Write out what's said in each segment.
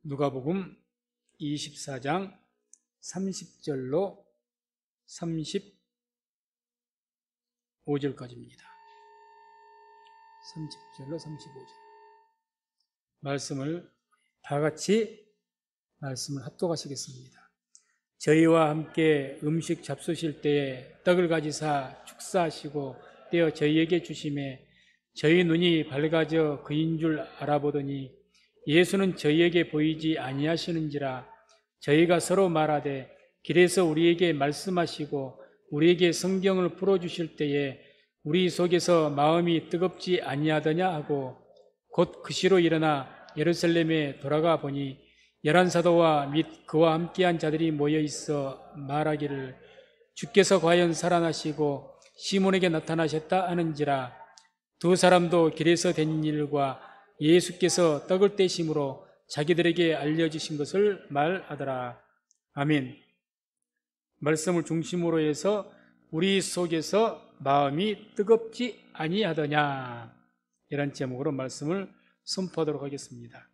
누가복음 24장 30절로 35절까지입니다. 30절로 35절. 말씀을 다 같이 말씀을 합독하시겠습니다. 저희와 함께 음식 잡수실 때에 떡을 가지사 축사하시고 떼어 저희에게 주시매 저희 눈이 밝아져 그인 줄 알아보더니 예수는 저희에게 보이지 아니하시는지라. 저희가 서로 말하되 길에서 우리에게 말씀하시고 우리에게 성경을 풀어주실 때에 우리 속에서 마음이 뜨겁지 아니하더냐 하고 곧 그 시로 일어나 예루살렘에 돌아가 보니 11 사도와 및 그와 함께한 자들이 모여 있어 말하기를 주께서 과연 살아나시고 시몬에게 나타나셨다 하는지라. 두 사람도 길에서 된 일과 예수께서 떡을 떼심으로 자기들에게 알려주신 것을 말하더라. 아멘. 말씀을 중심으로 해서 우리 속에서 마음이 뜨겁지 아니하더냐, 이런 제목으로 말씀을 선포하도록 하겠습니다.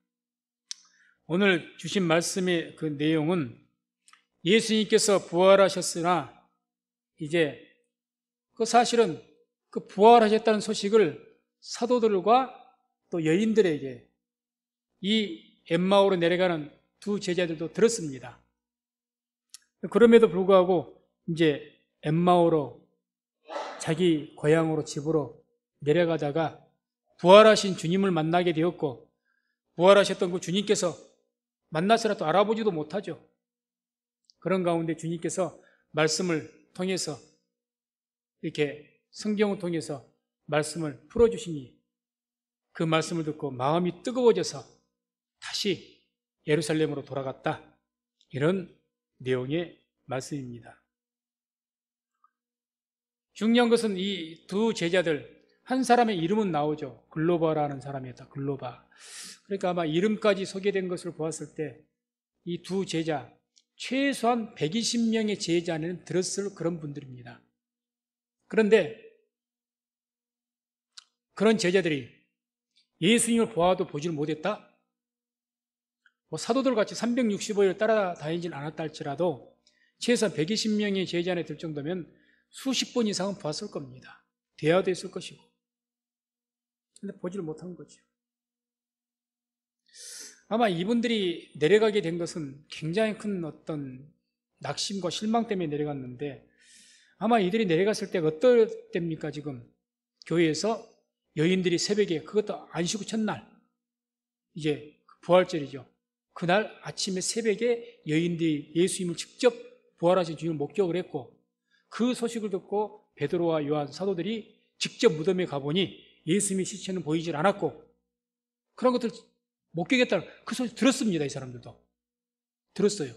오늘 주신 말씀의 그 내용은 예수님께서 부활하셨으나 이제 그 사실은 그 부활하셨다는 소식을 사도들과 또 여인들에게 이 엠마오로 내려가는 두 제자들도 들었습니다. 그럼에도 불구하고 이제 엠마오로 자기 고향으로 집으로 내려가다가 부활하신 주님을 만나게 되었고, 부활하셨던 그 주님께서 만나서라도 알아보지도 못하죠. 그런 가운데 주님께서 말씀을 통해서 이렇게 성경을 통해서 말씀을 풀어주시니 그 말씀을 듣고 마음이 뜨거워져서 다시 예루살렘으로 돌아갔다, 이런 내용의 말씀입니다. 중요한 것은 이 두 제자들, 한 사람의 이름은 나오죠. 글로바라는 사람이었다. 글로바. 그러니까 아마 이름까지 소개된 것을 보았을 때 이 두 제자, 최소한 120명의 제자는 들었을 그런 분들입니다. 그런데 그런 제자들이 예수님을 보아도 보지를 못했다? 사도들 같이 365일 따라다니진 않았다 할지라도 최소한 120명의 제자 안에 들 정도면 수십 번 이상은 보았을 겁니다. 대화도 했을 것이고. 근데 보지를 못한 거죠. 아마 이분들이 내려가게 된 것은 굉장히 큰 어떤 낙심과 실망 때문에 내려갔는데, 아마 이들이 내려갔을 때가 어떨 때입니까? 지금 교회에서 여인들이 새벽에, 그것도 안식구 첫날, 이제 부활절이죠. 그날 아침에 새벽에 여인들이 예수님을 직접 부활하신 주님을 목격을 했고, 그 소식을 듣고 베드로와 요한 사도들이 직접 무덤에 가보니 예수님의 시체는 보이질 않았고, 그런 것들 목격했다는 그 소식 들었습니다. 이 사람들도 들었어요.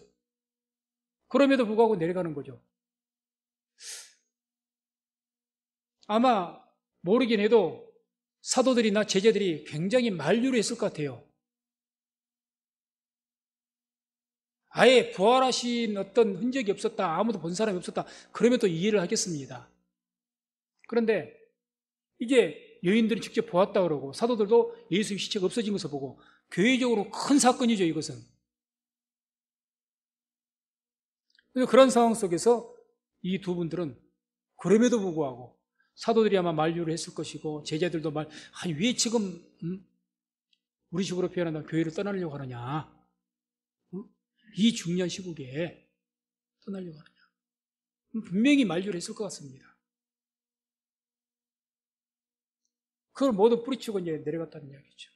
그럼에도 불구하고 내려가는 거죠. 아마 모르긴 해도 사도들이나 제자들이 굉장히 만류를 했을 것 같아요. 아예 부활하신 어떤 흔적이 없었다, 아무도 본 사람이 없었다, 그러면 또 이해를 하겠습니다. 그런데 이제 여인들이 직접 보았다 그러고 사도들도 예수의 시체가 없어진 것을 보고, 교회적으로 큰 사건이죠, 이것은. 그런 상황 속에서 이 두 분들은 그럼에도 불구하고 사도들이 아마 만류를 했을 것이고, 제자들도 왜 지금 우리 식으로 표현한다면 교회를 떠나려고 하느냐, 이 중요한 시국에 떠나려고 하느냐, 분명히 만류를 했을 것 같습니다. 그걸 모두 뿌리치고 이제 내려갔다는 이야기죠.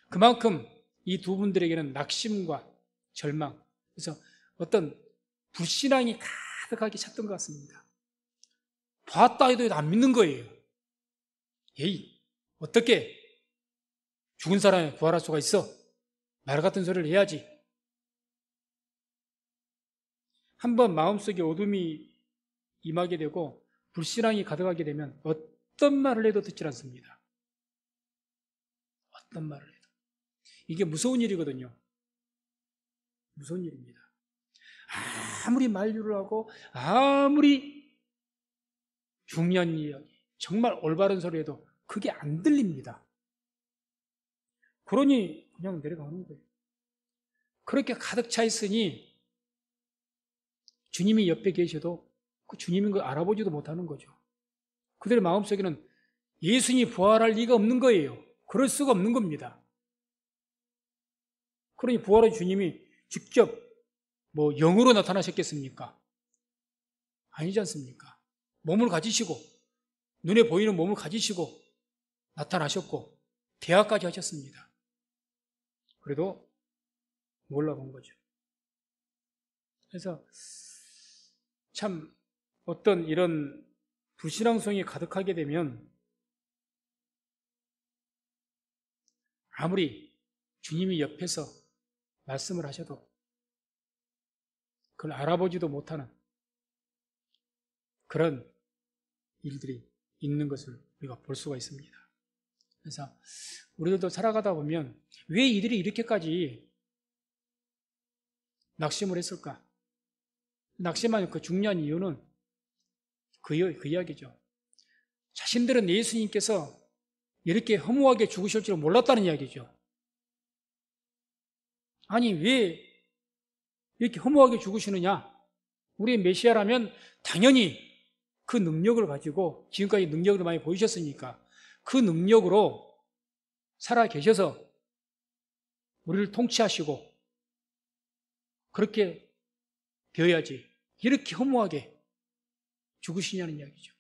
그만큼 이 두 분들에게는 낙심과 절망, 그래서 어떤 불신앙이 가득하게 찼던 것 같습니다. 봤다 해도 안 믿는 거예요. 에이, 어떻게 죽은 사람이 부활할 수가 있어? 말 같은 소리를 해야지. 한번 마음속에 어둠이 임하게 되고 불신앙이 가득하게 되면 어떤 말을 해도 듣지 않습니다. 어떤 말을 해도. 이게 무서운 일이거든요. 무서운 일입니다. 아무리 만류를 하고 아무리 중요한 이야기, 정말 올바른 소리 해도 그게 안 들립니다. 그러니 그냥 내려가는 거예요. 그렇게 가득 차 있으니 주님이 옆에 계셔도 그 주님인 걸 알아보지도 못하는 거죠. 그들의 마음속에는 예수님이 부활할 리가 없는 거예요. 그럴 수가 없는 겁니다. 그러니 부활의 주님이 직접 영으로 나타나셨겠습니까? 아니지 않습니까? 몸을 가지시고 눈에 보이는 몸을 가지시고 나타나셨고 대화까지 하셨습니다. 그래도 몰라본 거죠. 그래서 참 어떤 이런 불신앙성이 가득하게 되면 아무리 주님이 옆에서 말씀을 하셔도 그걸 알아보지도 못하는 그런 일들이 있는 것을 우리가 볼 수가 있습니다. 그래서 우리들도 살아가다 보면 왜 이들이 이렇게까지 낙심을 했을까? 낙심한 그 중요한 이유는 그 이야기죠. 자신들은 예수님께서 이렇게 허무하게 죽으실 줄 몰랐다는 이야기죠. 아니, 왜 이렇게 허무하게 죽으시느냐? 우리의 메시아라면 당연히 그 능력을 가지고 지금까지 능력을 많이 보이셨으니까 그 능력으로 살아 계셔서 우리를 통치하시고 그렇게 되어야지 이렇게 허무하게 죽으시냐는 이야기죠.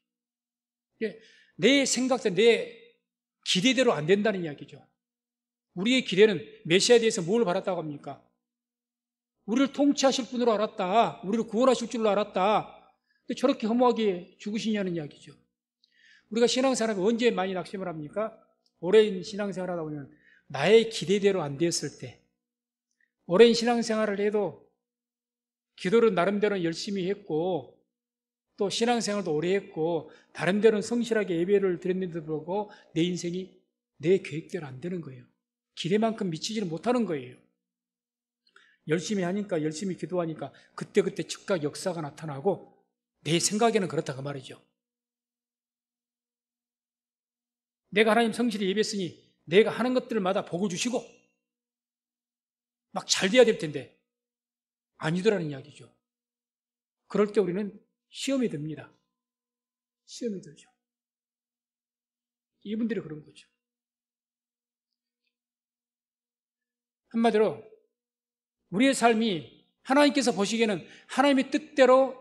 내 생각대로 내 기대대로 안 된다는 이야기죠. 우리의 기대는 메시아에 대해서 뭘 바랐다고 합니까? 우리를 통치하실 분으로 알았다. 우리를 구원하실 줄로 알았다. 근데 저렇게 허무하게 죽으시냐는 이야기죠. 우리가 신앙생활을 언제 많이 낙심을 합니까? 오랜 신앙생활을 하다 보면 나의 기대대로 안 되었을 때, 오랜 신앙생활을 해도 기도를 나름대로 열심히 했고 또 신앙생활도 오래 했고 다른 데는 성실하게 예배를 드렸는데도 불구하고 내 인생이 내 계획대로 안 되는 거예요. 기대만큼 미치지는 못하는 거예요. 열심히 하니까 열심히 기도하니까 그때그때 즉각 역사가 나타나고 내 생각에는 그렇다 그 말이죠. 내가 하나님 성실히 예배했으니 내가 하는 것들마다 복을 주시고 막 잘 돼야 될 텐데 아니더라는 이야기죠. 그럴 때 우리는 시험이 듭니다. 시험이 들죠. 이분들이 그런 거죠. 한마디로 우리의 삶이 하나님께서 보시기에는 하나님의 뜻대로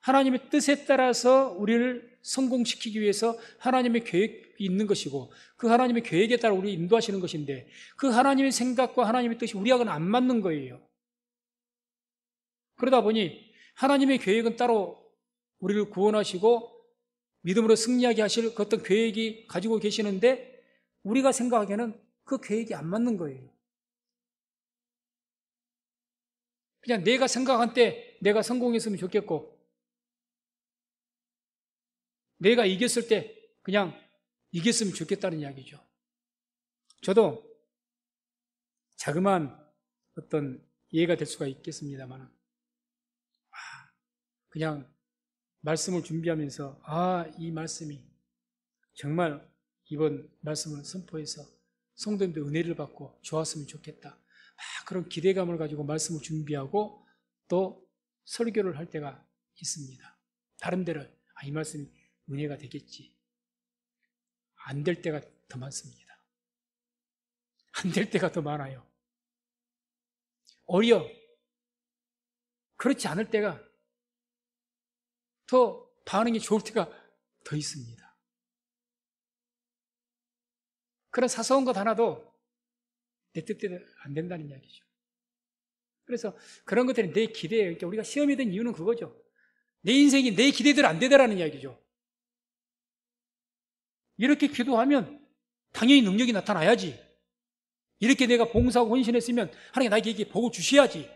하나님의 뜻에 따라서 우리를 성공시키기 위해서 하나님의 계획이 있는 것이고 그 하나님의 계획에 따라 우리를 인도하시는 것인데 그 하나님의 생각과 하나님의 뜻이 우리하고는 안 맞는 거예요. 그러다 보니 하나님의 계획은 따로 우리를 구원하시고 믿음으로 승리하게 하실 그 어떤 계획이 가지고 계시는데 우리가 생각하기에는 그 계획이 안 맞는 거예요. 그냥 내가 생각한 때 내가 성공했으면 좋겠고 내가 이겼을 때 그냥 이겼으면 좋겠다는 이야기죠. 저도 자그마한 어떤 이해가 될 수가 있겠습니다만 그냥 말씀을 준비하면서 이 말씀이 정말 이번 말씀을 선포해서 성도님들 은혜를 받고 좋았으면 좋겠다. 그런 기대감을 가지고 말씀을 준비하고 또 설교를 할 때가 있습니다. 다른 데는 이 말씀이 은혜가 되겠지. 안 될 때가 더 많습니다. 안 될 때가 더 많아요. 오히려 그렇지 않을 때가 더 반응이 좋을 때가 더 있습니다. 그런 사소한 것 하나도 내 뜻대로 안 된다는 이야기죠. 그래서 그런 것들이 내 기대예요. 그러니까 우리가 시험이 된 이유는 그거죠. 내 인생이 내 기대대로 안 되더라는 이야기죠. 이렇게 기도하면 당연히 능력이 나타나야지. 이렇게 내가 봉사하고 헌신했으면 하나님 나에게 이게 복을 주셔야지.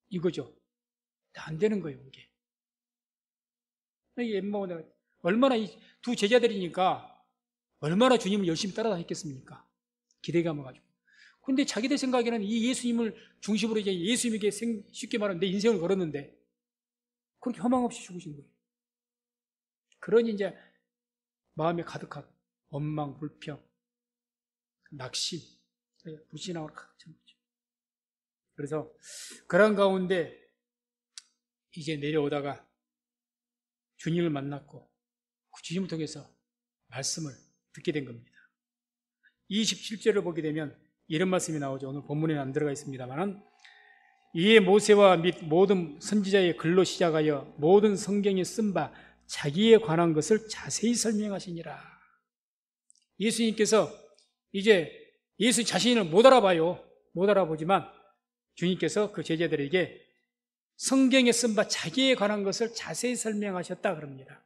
이거죠. 안 되는 거예요, 이게. 얼마나 이 두 제자들이니까 얼마나 주님을 열심히 따라다녔겠습니까? 기대감을 가지고. 근데 자기들 생각에는 이 예수님을 중심으로 이제 예수님에게 쉽게 말하면 내 인생을 걸었는데 그렇게 허망 없이 죽으신 거예요. 그러니 이제 마음에 가득한 원망, 불평, 낙심 불신앙으로 가득 찬 거죠. 그래서 그런 가운데 이제 내려오다가 주님을 만났고 그 주님을 통해서 말씀을 듣게 된 겁니다. 27절을 보게 되면 이런 말씀이 나오죠. 오늘 본문에는 안 들어가 있습니다만, 이에 모세와 및 모든 선지자의 글로 시작하여 모든 성경에 쓴 바 자기에 관한 것을 자세히 설명하시니라. 예수님께서 이제 예수 자신을 못 알아봐요. 못 알아보지만 주님께서 그 제자들에게 성경에 쓴 바 자기에 관한 것을 자세히 설명하셨다 그럽니다.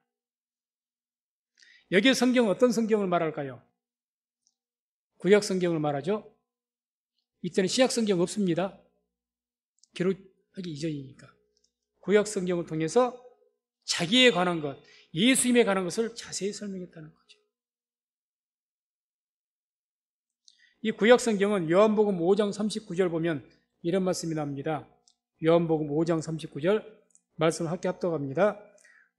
여기에 성경은 어떤 성경을 말할까요? 구약 성경을 말하죠. 이때는 신약 성경 없습니다. 기록하기 이전이니까. 구약 성경을 통해서 자기에 관한 것, 예수님에 관한 것을 자세히 설명했다는 거죠. 이 구약 성경은 요한복음 5장 39절 보면 이런 말씀이 나옵니다. 요한복음 5장 39절 말씀을 함께 합독합니다.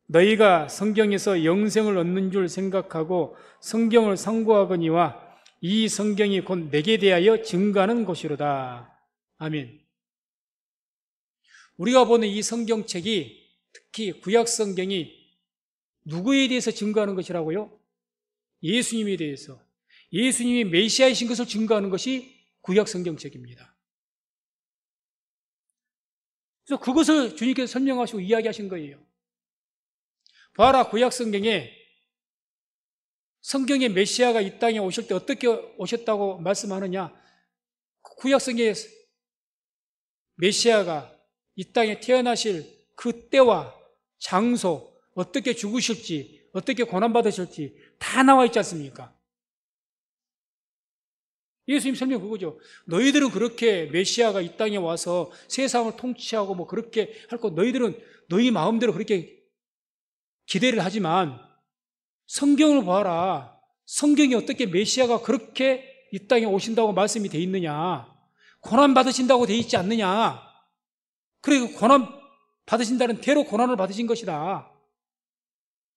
너희가 성경에서 영생을 얻는 줄 생각하고 성경을 상고하거니와 이 성경이 곧 내게 대하여 증거하는 것이로다. 아멘. 우리가 보는 이 성경책이, 특히 구약 성경이 누구에 대해서 증거하는 것이라고요? 예수님에 대해서, 예수님이 메시아이신 것을 증거하는 것이 구약 성경책입니다. 그래서 그것을 주님께서 설명하시고 이야기하신 거예요. 봐라, 구약 성경의 메시아가 이 땅에 오실 때 어떻게 오셨다고 말씀하느냐? 구약 성경의 메시아가 이 땅에 태어나실 그 때와 장소, 어떻게 죽으실지, 어떻게 고난받으실지 다 나와 있지 않습니까? 예수님 설명 그거죠. 너희들은 그렇게 메시아가 이 땅에 와서 세상을 통치하고 뭐 그렇게 할 거, 너희들은 너희 마음대로 그렇게 기대를 하지만 성경을 봐라. 성경이 어떻게 메시아가 그렇게 이 땅에 오신다고 말씀이 돼 있느냐? 고난 받으신다고 돼 있지 않느냐? 그리고 고난 받으신다는 대로 고난을 받으신 것이다.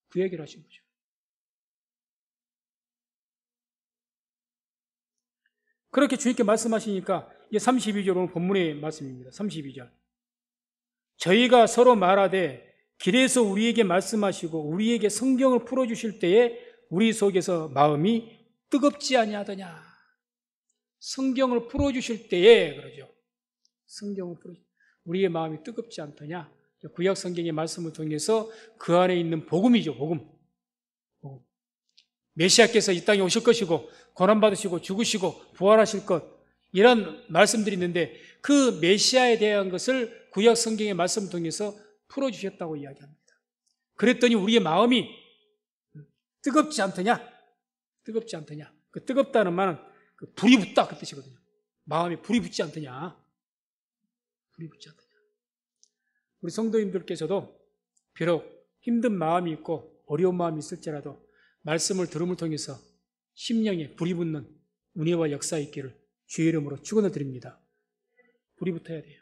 그 얘기를 하신 거죠. 그렇게 주님께 말씀하시니까 이게 32절 오늘 본문의 말씀입니다. 32절. 저희가 서로 말하되 길에서 우리에게 말씀하시고 우리에게 성경을 풀어주실 때에 우리 속에서 마음이 뜨겁지 아니하더냐. 성경을 풀어주실 때에 그러죠. 성경을 풀어주실 때 우리의 마음이 뜨겁지 않더냐. 구약 성경의 말씀을 통해서 그 안에 있는 복음이죠. 복음. 메시아께서 이 땅에 오실 것이고 고난받으시고 죽으시고 부활하실 것, 이런 말씀들이 있는데 그 메시아에 대한 것을 구약 성경의 말씀을 통해서 풀어주셨다고 이야기합니다. 그랬더니 우리의 마음이 뜨겁지 않더냐? 뜨겁지 않더냐? 그 뜨겁다는 말은 그 불이 붙다 그 뜻이거든요. 마음에 불이 붙지 않더냐? 불이 붙지 않더냐? 우리 성도님들께서도 비록 힘든 마음이 있고 어려운 마음이 있을지라도 말씀을 들음을 통해서 심령에 불이 붙는 은혜와 역사 있기를 주의 이름으로 축원을 드립니다. 불이 붙어야 돼요.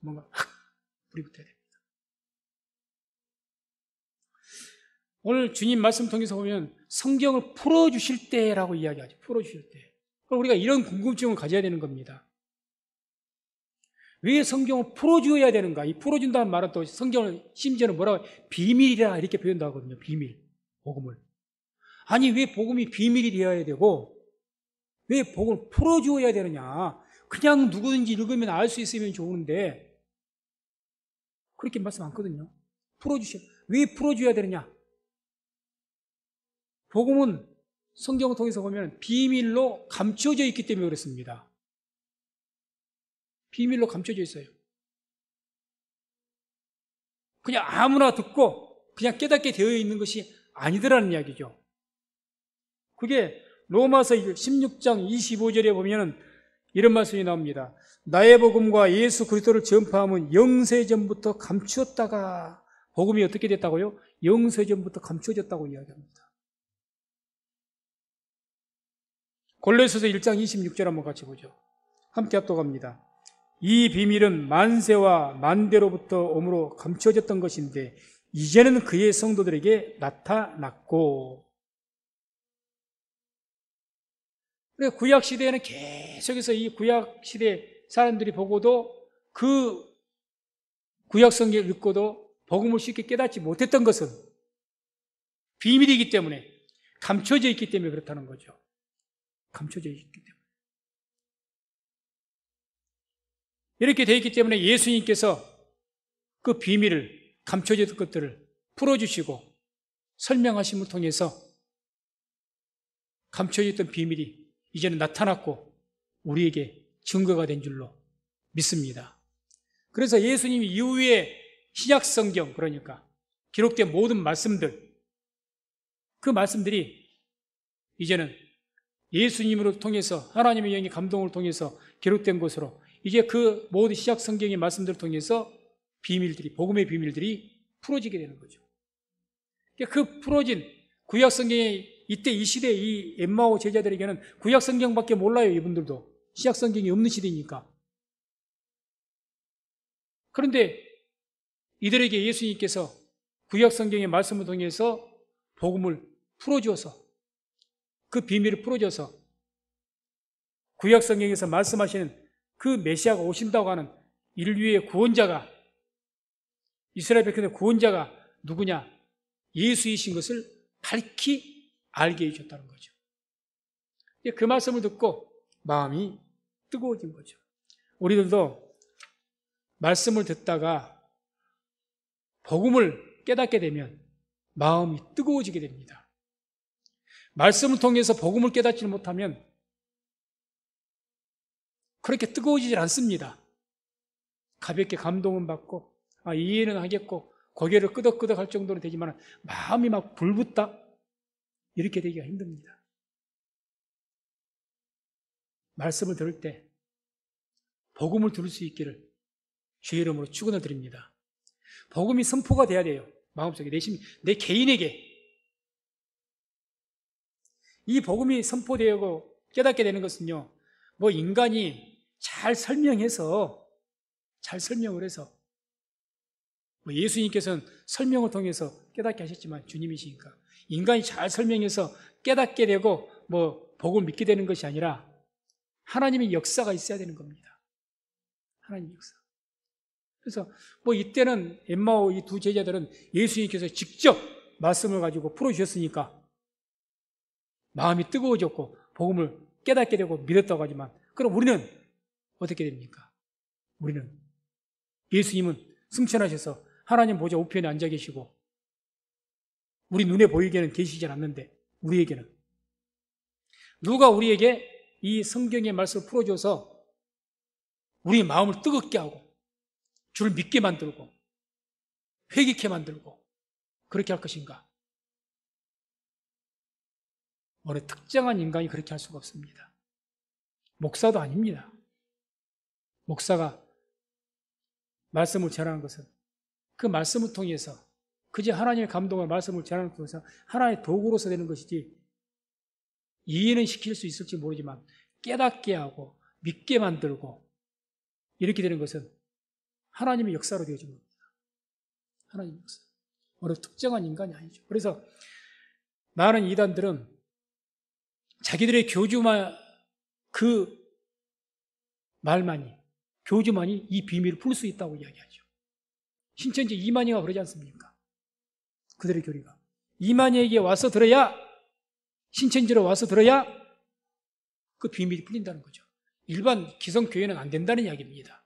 뭔가 불이 붙어야 됩니다. 오늘 주님 말씀 통해서 보면 성경을 풀어주실 때라고 이야기하죠. 풀어주실 때. 그럼 우리가 이런 궁금증을 가져야 되는 겁니다. 왜 성경을 풀어주어야 되는가? 이 풀어준다는 말은 또 성경을 심지어는 뭐라고 비밀이라 이렇게 표현도 하거든요. 비밀, 복음을. 아니 왜 복음이 비밀이 되어야 되고 왜 복음을 풀어주어야 되느냐? 그냥 누구든지 읽으면 알 수 있으면 좋은데 그렇게 말씀 않거든요. 왜 풀어줘야 되느냐? 복음은 성경을 통해서 보면 비밀로 감춰져 있기 때문에 그렇습니다. 비밀로 감춰져 있어요. 그냥 아무나 듣고 그냥 깨닫게 되어 있는 것이 아니더라는 이야기죠. 그게 로마서 16장 25절에 보면 이런 말씀이 나옵니다. 나의 복음과 예수 그리스도를 전파함은 영세전부터 감추었다가, 복음이 어떻게 됐다고요? 영세전부터 감추어졌다고 이야기합니다. 골로새서 1장 26절 한번 같이 보죠. 함께 합독합니다. 이 비밀은 만세와 만대로부터 오므로 감추어졌던 것인데 이제는 그의 성도들에게 나타났고, 그래서 구약 시대에는 계속해서 이 구약 시대 사람들이 보고도 그 구약 성경을 읽고도 복음을 쉽게 깨닫지 못했던 것은 비밀이기 때문에, 감춰져 있기 때문에 그렇다는 거죠. 감춰져 있기 때문에. 이렇게 되어 있기 때문에 예수님께서 그 비밀을, 감춰져 있던 것들을 풀어주시고 설명하심을 통해서 감춰져 있던 비밀이 이제는 나타났고 우리에게 증거가 된 줄로 믿습니다. 그래서 예수님이 이후에 신약 성경, 그러니까 기록된 모든 말씀들, 그 말씀들이 이제는 예수님으로 통해서, 하나님의 영의 감동을 통해서 기록된 것으로 이제 그 모든 신약 성경의 말씀들을 통해서 비밀들이, 복음의 비밀들이 풀어지게 되는 거죠. 그 풀어진 구약 성경의 이때 이 시대 이 엠마오 제자들에게는 구약 성경밖에 몰라요. 이분들도 신약 성경이 없는 시대니까. 그런데 이들에게 예수님께서 구약 성경의 말씀을 통해서 복음을 풀어주어서, 그 비밀을 풀어줘서 구약 성경에서 말씀하시는 그 메시아가 오신다고 하는 인류의 구원자가, 이스라엘 백성의 구원자가 누구냐? 예수이신 것을 밝히 알게 해주셨다는 거죠. 그 말씀을 듣고 마음이 뜨거워진 거죠. 우리들도 말씀을 듣다가 복음을 깨닫게 되면 마음이 뜨거워지게 됩니다. 말씀을 통해서 복음을 깨닫지 못하면 그렇게 뜨거워지질 않습니다. 가볍게 감동은 받고 이해는 하겠고 고개를 끄덕끄덕 할 정도로 되지만 마음이 막 불붙다? 이렇게 되기가 힘듭니다. 말씀을 들을 때 복음을 들을 수 있기를 주의 이름으로 축원을 드립니다. 복음이 선포가 돼야 돼요. 마음속에, 내 개인에게 이 복음이 선포되고 깨닫게 되는 것은요, 뭐 인간이 잘 설명을 해서 뭐 예수님께서는 설명을 통해서 깨닫게 하셨지만 주님이시니까 인간이 잘 설명해서 깨닫게 되고 뭐 복음을 믿게 되는 것이 아니라 하나님의 역사가 있어야 되는 겁니다. 하나님의 역사. 그래서 뭐 이때는 엠마오 이 두 제자들은 예수님께서 직접 말씀을 가지고 풀어주셨으니까 마음이 뜨거워졌고 복음을 깨닫게 되고 믿었다고 하지만, 그럼 우리는 어떻게 됩니까? 우리는 예수님은 승천하셔서 하나님 보좌 우편에 앉아 계시고 우리 눈에 보이게는 계시지 않는데, 우리에게는 누가 우리에게 이 성경의 말씀을 풀어줘서 우리 마음을 뜨겁게 하고 주를 믿게 만들고 회개케 만들고 그렇게 할 것인가? 어느 특정한 인간이 그렇게 할 수가 없습니다. 목사도 아닙니다. 목사가 말씀을 전하는 것은 그 말씀을 통해서, 그저 하나님의 감동을 말씀을 전하는 것에서 하나의 도구로서 되는 것이지, 이해는 시킬 수 있을지 모르지만 깨닫게 하고 믿게 만들고 이렇게 되는 것은 하나님의 역사로 되어진 겁니다. 하나님의 역사. 어느 특정한 인간이 아니죠. 그래서 많은 이단들은 자기들의 교주만이 이 비밀을 풀 수 있다고 이야기하죠. 신천지 이만희가 그러지 않습니까? 그들의 교리가 이만희에게 와서 들어야, 신천지로 와서 들어야 그 비밀이 풀린다는 거죠. 일반 기성교회는 안 된다는 이야기입니다.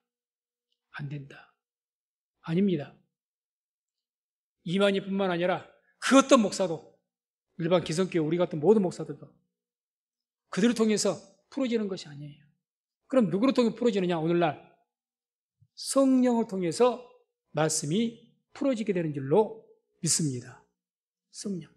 안 된다. 아닙니다. 이만희뿐만 아니라 그 어떤 목사도, 일반 기성교회 우리 같은 모든 목사들도 그들을 통해서 풀어지는 것이 아니에요. 그럼 누구를 통해 풀어지느냐? 오늘날 성령을 통해서 말씀이 풀어지게 되는 줄로 믿습니다. 성령.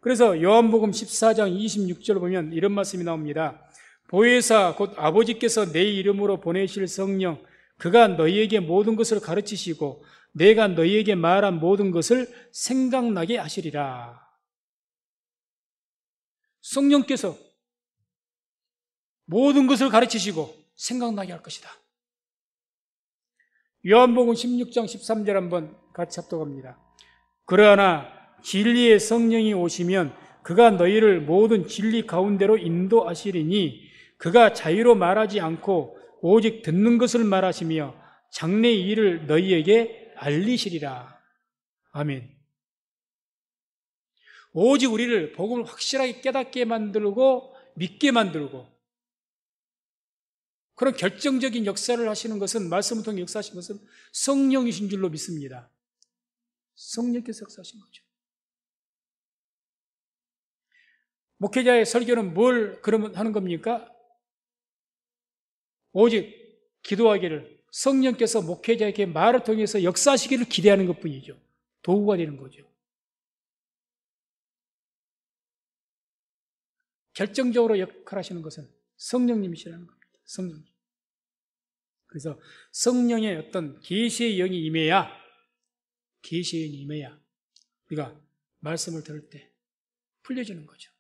그래서 요한복음 14장 26절 보면 이런 말씀이 나옵니다. 보혜사 곧 아버지께서 내 이름으로 보내실 성령, 그가 너희에게 모든 것을 가르치시고 내가 너희에게 말한 모든 것을 생각나게 하시리라. 성령께서 모든 것을 가르치시고 생각나게 할 것이다. 요한복음 16장 13절 한번 같이 합독합니다. 그러나 진리의 성령이 오시면 그가 너희를 모든 진리 가운데로 인도하시리니 그가 자유로 말하지 않고 오직 듣는 것을 말하시며 장래의 일을 너희에게 알리시리라. 아멘. 오직 우리를 복음을 확실하게 깨닫게 만들고 믿게 만들고 그런 결정적인 역사를 하시는 것은, 말씀을 통해 역사하신 것은 성령이신 줄로 믿습니다. 성령께서 역사하신 거죠. 목회자의 설교는 뭘 그러면 하는 겁니까? 오직 기도하기를, 성령께서 목회자에게 말을 통해서 역사하시기를 기대하는 것뿐이죠. 도구가 되는 거죠. 결정적으로 역할하시는 것은 성령님이시라는 겁니다. 성령님. 그래서 성령의 어떤 계시의 영이 임해야, 계시의 영이 임해야 우리가 말씀을 들을 때 풀려지는 거죠.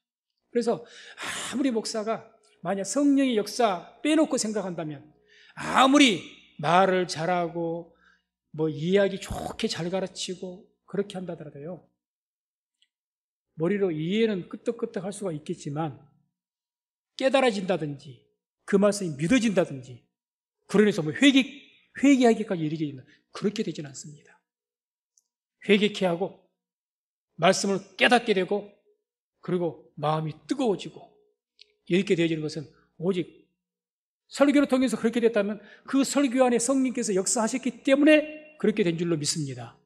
그래서 아무리 목사가 만약 성령의 역사 빼놓고 생각한다면, 아무리 말을 잘하고 뭐 이야기 좋게 잘 가르치고 그렇게 한다더라도요, 머리로 이해는 끄떡끄떡 할 수가 있겠지만 깨달아진다든지 그 말씀이 믿어진다든지 그러면서 뭐 회개하기까지 이르게 된다, 그렇게 되지는 않습니다. 회개케 하고 말씀을 깨닫게 되고 그리고 마음이 뜨거워지고 이렇게 되어지는 것은 오직 설교를 통해서 그렇게 됐다면 그 설교 안에 성령께서 역사하셨기 때문에 그렇게 된 줄로 믿습니다.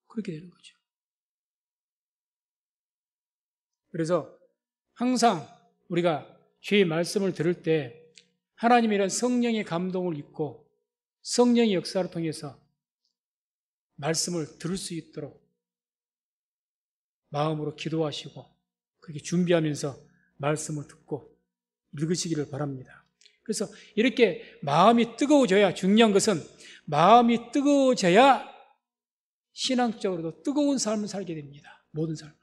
그렇게 되는 거죠. 그래서 항상 우리가 주의 말씀을 들을 때 하나님이란 성령의 감동을 입고 성령의 역사를 통해서 말씀을 들을 수 있도록 마음으로 기도하시고 그렇게 준비하면서 말씀을 듣고 읽으시기를 바랍니다. 그래서 이렇게 마음이 뜨거워져야, 중요한 것은 마음이 뜨거워져야 신앙적으로도 뜨거운 삶을 살게 됩니다. 모든 삶을.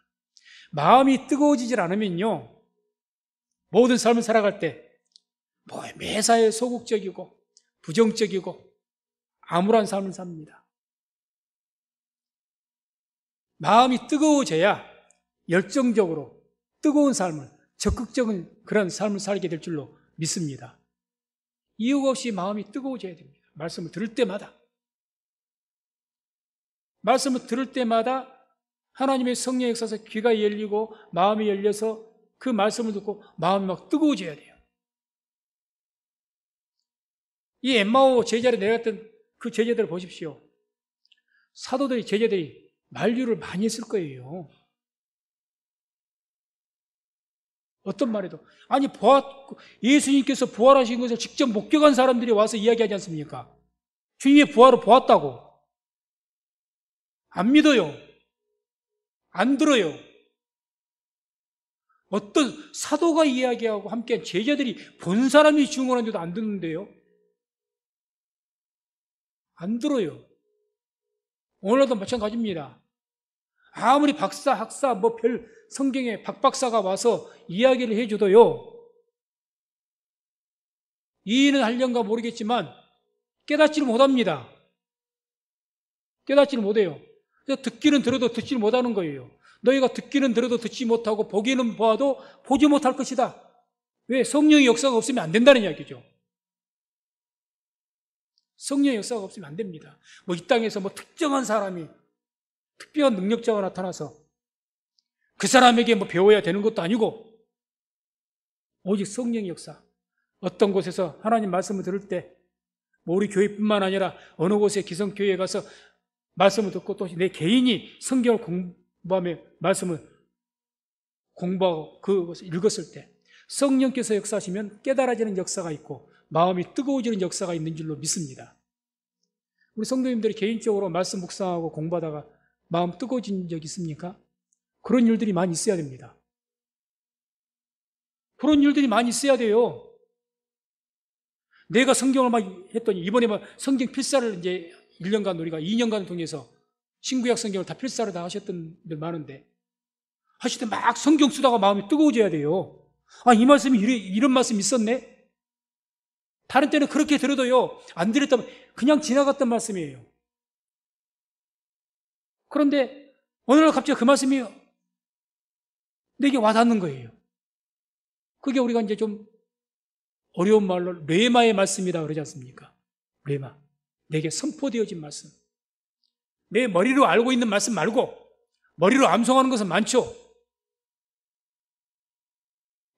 마음이 뜨거워지질 않으면요, 모든 삶을 살아갈 때 매사에 소극적이고 부정적이고 암울한 삶을 삽니다. 마음이 뜨거워져야 열정적으로 뜨거운 삶을, 적극적인 그런 삶을 살게 될 줄로 믿습니다. 이유가 없이 마음이 뜨거워져야 됩니다. 말씀을 들을 때마다. 말씀을 들을 때마다 하나님의 성령의 역사에서 귀가 열리고 마음이 열려서 그 말씀을 듣고 마음이 막 뜨거워져야 돼요. 이 엠마오 제자를 내려갔던 그 제자들을 보십시오. 사도들이, 제자들이 만류를 많이 했을 거예요. 어떤 말에도, 아니 예수님께서 부활하신 것을 직접 목격한 사람들이 와서 이야기하지 않습니까? 주님의 부활을 보았다고. 안 믿어요. 안 들어요. 어떤 사도가 이야기하고 함께 제자들이 본 사람이 증언하는데도 안 듣는데요. 안 들어요. 오늘도 마찬가지입니다. 아무리 박사, 학사, 성경에 박박사가 와서 이야기를 해줘도요, 이해는 하려는가 모르겠지만 깨닫지를 못합니다. 깨닫지를 못해요. 그래서 듣기는 들어도 듣지 못하는 거예요. 너희가 듣기는 들어도 듣지 못하고 보기는 보아도 보지 못할 것이다. 왜? 성령의 역사가 없으면 안 된다는 이야기죠. 성령의 역사가 없으면 안 됩니다. 이 땅에서 특정한 사람이 특별한 능력자가 나타나서 그 사람에게 배워야 되는 것도 아니고, 오직 성령의 역사. 어떤 곳에서 하나님 말씀을 들을 때 우리 교회뿐만 아니라 어느 곳에 기성교회에 가서 말씀을 듣고 또 내 개인이 성경을 공부하며 말씀을 공부하고 그것을 읽었을 때 성령께서 역사하시면 깨달아지는 역사가 있고 마음이 뜨거워지는 역사가 있는 줄로 믿습니다. 우리 성도님들이 개인적으로 말씀 묵상하고 공부하다가 마음 뜨거워진 적 있습니까? 그런 일들이 많이 있어야 됩니다. 그런 일들이 많이 있어야 돼요. 내가 성경을 막 했더니 이번에 성경 필사를 이제 1년간 우리가 2년간을 통해서 신구약 성경을 다 필사를 다 하셨던 분들 많은데, 하실 때 막 성경 쓰다가 마음이 뜨거워져야 돼요. 이 말씀이 이런 말씀이 있었네? 다른 때는 그렇게 들어도요, 안 들었다면 그냥 지나갔던 말씀이에요. 그런데 어느 날 갑자기 그 말씀이 내게 와닿는 거예요. 그게 우리가 이제 좀 어려운 말로 레마의 말씀이다 그러지 않습니까? 레마. 내게 선포되어진 말씀. 내 머리로 알고 있는 말씀 말고 머리로 암송하는 것은 많죠.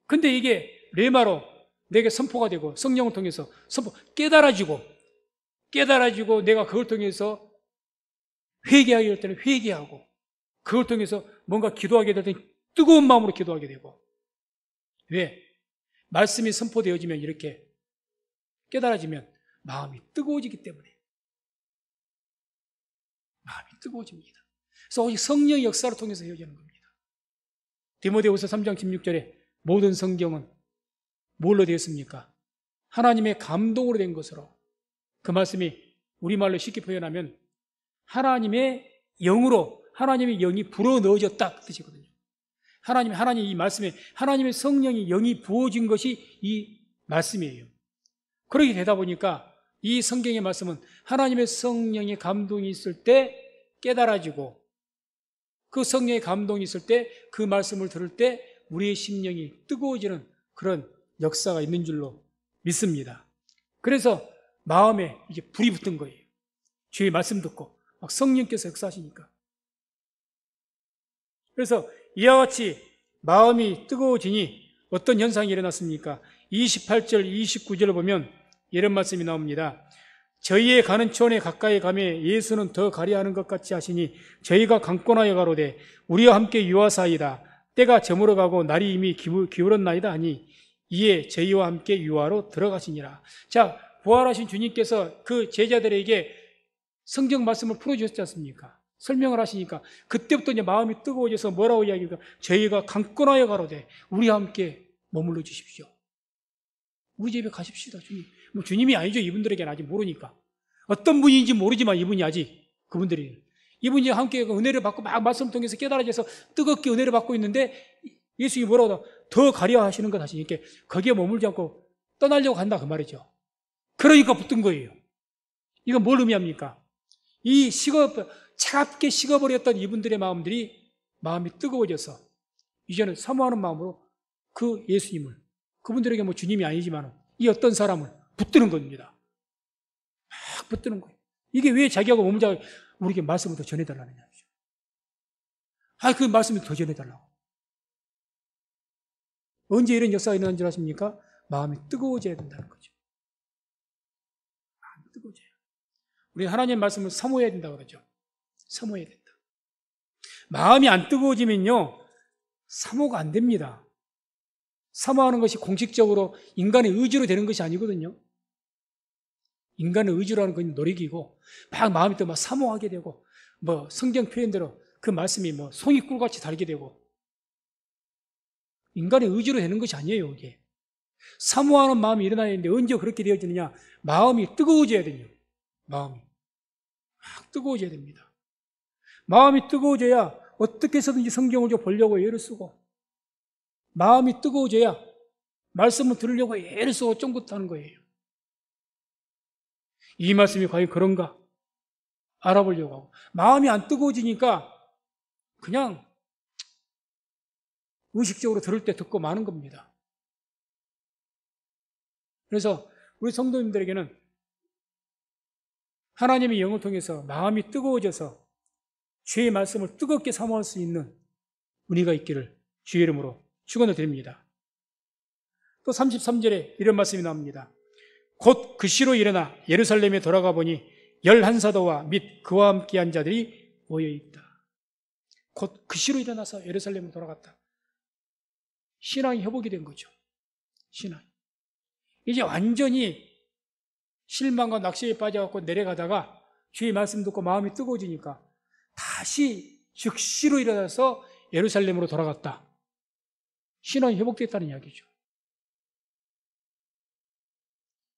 근데 이게 레마로 내게 선포가 되고 성령을 통해서 깨달아지고 내가 그걸 통해서 회개하게 될 때는 회개하고 그걸 통해서 뭔가 기도하게 될 때는 뜨거운 마음으로 기도하게 되고. 왜? 말씀이 선포되어지면 이렇게 깨달아지면 마음이 뜨거워지기 때문에. 마음이 뜨거워집니다. 그래서 오직 성령의 역사를 통해서 이어지는 겁니다. 디모데후서 3장 16절에 모든 성경은 뭘로 되었습니까? 하나님의 감동으로 된 것으로. 그 말씀이 우리말로 쉽게 표현하면 하나님의 영으로 하나님의 영이 불어넣어졌다 그 뜻이거든요. 하나님 이 말씀에 하나님의 성령이 영이 부어진 것이 이 말씀이에요. 그렇게 되다 보니까 이 성경의 말씀은 하나님의 성령의 감동이 있을 때 깨달아지고 그 성령의 감동이 있을 때 그 말씀을 들을 때 우리의 심령이 뜨거워지는 그런 역사가 있는 줄로 믿습니다. 그래서 마음에 이제 불이 붙은 거예요. 주의 말씀 듣고 막 성령께서 역사하시니까. 그래서 이와 같이 마음이 뜨거워지니 어떤 현상이 일어났습니까? 28절, 29절을 보면 이런 말씀이 나옵니다. 저희의 가는 천에 가까이 가매 예수는 더 가려하는 것 같이 하시니 저희가 강권하여 가로되 우리와 함께 유하사이다. 때가 저물어가고 날이 이미 기울었나이다 하니 이에 저희와 함께 유하로 들어가시니라. 자, 부활하신 주님께서 그 제자들에게 성경 말씀을 풀어주셨지 않습니까? 설명을 하시니까 그때부터 이제 마음이 뜨거워져서 뭐라고 이야기할까? 저희가 강권하여 가로되 우리와 함께 머물러 주십시오. 우리 집에 가십시다, 주님. 뭐 주님이 아니죠. 이분들에게는 아직 모르니까. 어떤 분인지 모르지만 이분이 아직 그분들이 이분이 함께 은혜를 받고 막 말씀 통해서 깨달아져서 뜨겁게 은혜를 받고 있는데 예수님이 뭐라고 더 가려 하시는 것 하시니까 거기에 머물지 않고 떠나려고 한다 그 말이죠. 그러니까 붙은 거예요. 이건 뭘 의미합니까? 이 차갑게 식어버렸던 이분들의 마음이 뜨거워져서 이제는 사모하는 마음으로 그 예수님을 그분들에게 뭐 주님이 아니지만 이 어떤 사람을 붙드는 겁니다. 막 붙드는 거예요. 이게 왜 자기하고 머물자 우리에게 말씀을 더 전해달라는 얘기죠. 그 말씀을 더 전해달라고. 언제 이런 역사가 일어난 줄 아십니까? 마음이 뜨거워져야 된다는 거죠. 마음이 뜨거워져요. 우리 하나님의 말씀을 사모해야 된다고 그러죠. 사모해야 된다. 마음이 안 뜨거워지면요, 사모가 안 됩니다. 사모하는 것이 공식적으로 인간의 의지로 되는 것이 아니거든요. 인간의 의지로 하는 건 노력이고, 막 마음이 또 막 사모하게 되고, 뭐 성경 표현대로 그 말씀이 뭐 송이 꿀같이 달게 되고, 인간의 의지로 되는 것이 아니에요, 이게. 사모하는 마음이 일어나야 되는데 언제 그렇게 되어지느냐? 마음이 뜨거워져야 돼요. 마음이. 막 뜨거워져야 됩니다. 마음이 뜨거워져야 어떻게 해서든지 성경을 좀 보려고 애를 쓰고, 마음이 뜨거워져야 말씀을 들으려고 애를 쓰고 쫑긋하는 거예요. 이 말씀이 과연 그런가? 알아보려고 하고. 마음이 안 뜨거워지니까 그냥 의식적으로 들을 때 듣고 마는 겁니다. 그래서 우리 성도님들에게는 하나님의 영을 통해서 마음이 뜨거워져서 주의 말씀을 뜨겁게 사모할 수 있는 은혜가 있기를 주의 이름으로 축원을 드립니다. 또 33절에 이런 말씀이 나옵니다. 곧 그 시로 일어나 예루살렘에 돌아가 보니 11사도와 및 그와 함께한 자들이 모여있다. 곧 그 시로 일어나서 예루살렘에 돌아갔다. 신앙이 회복이 된 거죠. 신앙. 이제 완전히 실망과 낙심에 빠져갖고 내려가다가 주의 말씀 듣고 마음이 뜨거워지니까 다시 즉시로 일어나서 예루살렘으로 돌아갔다. 신앙이 회복됐다는 이야기죠.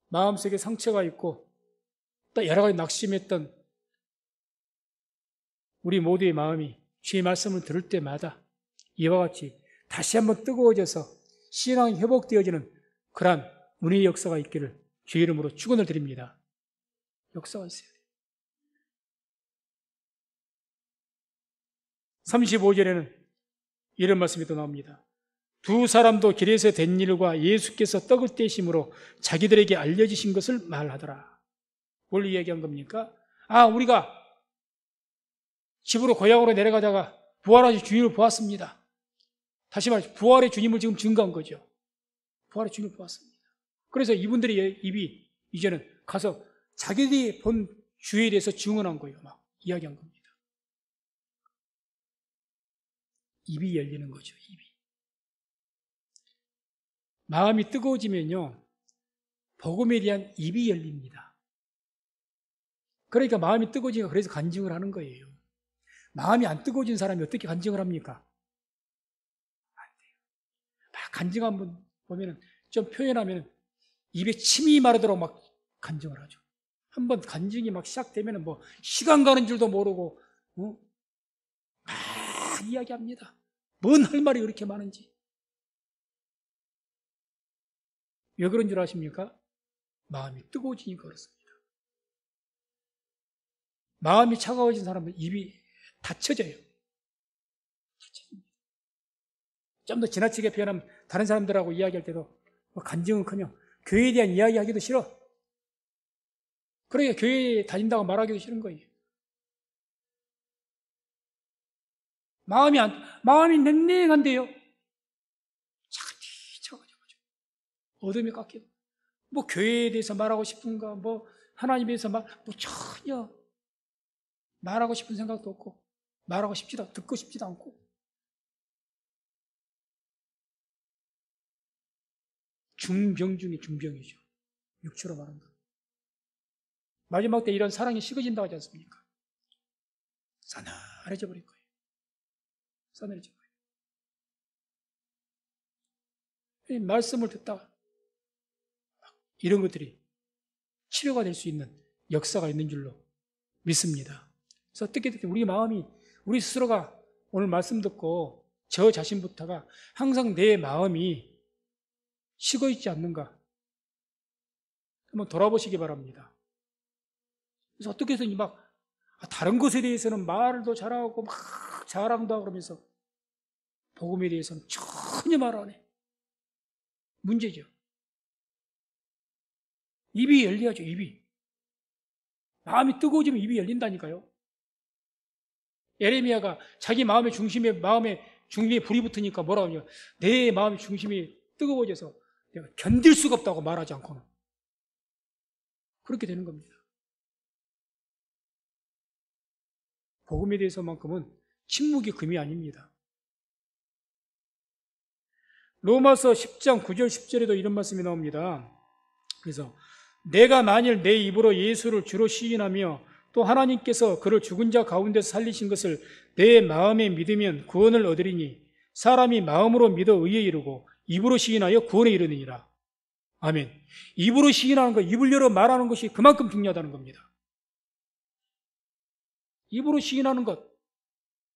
마음속에 상처가 있고 또 여러 가지 낙심했던 우리 모두의 마음이 주의 말씀을 들을 때마다 이와 같이 다시 한번 뜨거워져서 신앙이 회복되어지는 그러한 은혜의 역사가 있기를 주의 이름으로 축원을 드립니다. 역사가 있어야 돼요. 35절에는 이런 말씀이 또 나옵니다. 두 사람도 길에서 된 일과 예수께서 떡을 떼심으로 자기들에게 알려지신 것을 말하더라. 뭘 이야기한 겁니까? 우리가 집으로 고향으로 내려가다가 부활하신 주님을 보았습니다. 다시 말해 부활의 주님을 지금 증거한 거죠. 부활의 주님을 보았습니다. 그래서 이분들의 입이 이제는 가서 자기들이 본 주에 대해서 증언한 거예요. 막 이야기한 겁니다. 입이 열리는 거죠. 입이. 마음이 뜨거워지면요, 복음에 대한 입이 열립니다. 그러니까 마음이 뜨거워지니까 그래서 간증을 하는 거예요. 마음이 안 뜨거워진 사람이 어떻게 간증을 합니까? 안 돼요. 막 간증 한번 보면은, 좀 표현하면 입에 침이 마르도록 막 간증을 하죠. 한번 간증이 막 시작되면은 뭐 시간 가는 줄도 모르고, 막 이야기합니다. 뭔 할 말이 그렇게 많은지. 왜 그런 줄 아십니까? 마음이 뜨거워지니까 그렇습니다. 마음이 차가워진 사람은 입이 닫혀져요. 좀 더 지나치게 표현하면 다른 사람들하고 이야기할 때도 간증은커녕 교회에 대한 이야기하기도 싫어. 그러니까 교회에 다닌다고 말하기도 싫은 거예요. 마음이 냉랭한데요. 차가워져. 어둠이 깎여. 뭐 교회에 대해서 말하고 싶은가, 뭐 하나님에 대해서 전혀 말하고 싶은 생각도 없고, 듣고 싶지도 않고. 중병 중에 중병이죠. 육체로 말한다. 마지막 때 이런 사랑이 식어진다고 하지 않습니까? 싸늘해져 버릴 거예요. 싸늘해져 버려요. 이 말씀을 듣다가 이런 것들이 치료가 될 수 있는 역사가 있는 줄로 믿습니다. 그래서 어떻게 우리 마음이, 우리 스스로가 오늘 말씀 듣고 저 자신부터가 항상 내 마음이 식어 있지 않는가 한번 돌아보시기 바랍니다. 그래서 어떻게 해서든지 다른 것에 대해서는 말도 잘하고 자랑도 하고 그러면서 복음에 대해서는 전혀 말 안 해. 문제죠. 입이 열려야죠. 입이. 마음이 뜨거워지면 입이 열린다니까요. 예레미야가 자기 마음의 중심에 불이 붙으니까 뭐라고 하냐, 내 마음의 중심이 뜨거워져서 내가 견딜 수가 없다고 말하지 않고는 그렇게 되는 겁니다. 복음에 대해서만큼은 침묵이 금이 아닙니다. 로마서 10장 9절 10절에도 이런 말씀이 나옵니다. 그래서 내가 만일 내 입으로 예수를 주로 시인하며 또 하나님께서 그를 죽은 자 가운데서 살리신 것을 내 마음에 믿으면 구원을 얻으리니 사람이 마음으로 믿어 의에 이르고 입으로 시인하여 구원에 이르느니라. 아멘. 입으로 시인하는 것, 입을 열어 말하는 것이 그만큼 중요하다는 겁니다. 입으로 시인하는 것,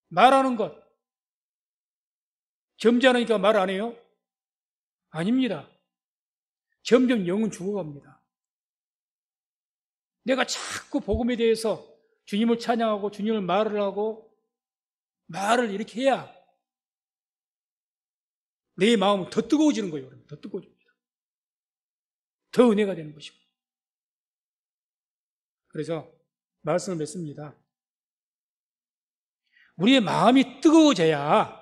말하는 것. 점잖으니까 말 안 해요? 아닙니다. 점점 영은 죽어갑니다. 내가 자꾸 복음에 대해서 주님을 찬양하고 주님을 말을 하고 말을 이렇게 해야 내 마음은 더 뜨거워지는 거예요. 더 뜨거워집니다. 더 은혜가 되는 것이고. 그래서 말씀을 맺습니다. 우리의 마음이 뜨거워져야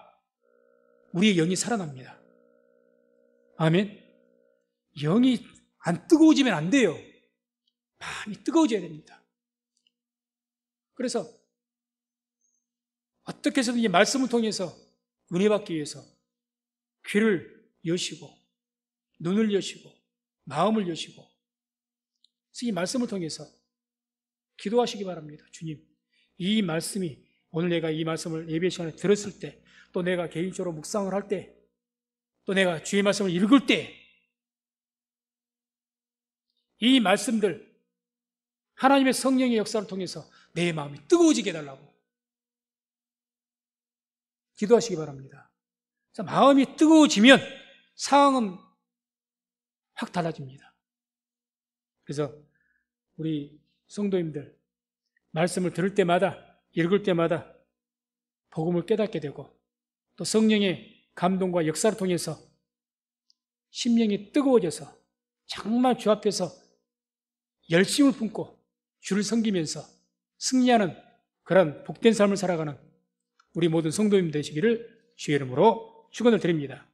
우리의 영이 살아납니다. 아멘. 영이 안 뜨거워지면 안 돼요. 마음이 뜨거워져야 됩니다. 그래서 어떻게 해서든지 말씀을 통해서 은혜 받기 위해서 귀를 여시고 눈을 여시고 마음을 여시고 이 말씀을 통해서 기도하시기 바랍니다. 주님, 이 말씀이 오늘 내가 이 말씀을 예배 시간에 들었을 때, 또 내가 개인적으로 묵상을 할 때, 또 내가 주의 말씀을 읽을 때, 이 말씀들 하나님의 성령의 역사를 통해서 내 마음이 뜨거워지게 해달라고 기도하시기 바랍니다. 그래서 마음이 뜨거워지면 상황은 확 달라집니다. 그래서 우리 성도님들 말씀을 들을 때마다, 읽을 때마다 복음을 깨닫게 되고 또 성령의 감동과 역사를 통해서 심령이 뜨거워져서 정말 주 앞에서 열심을 품고 주를 섬기면서 승리하는 그런 복된 삶을 살아가는 우리 모든 성도님 되시기를 주의 이름으로 축원을 드립니다.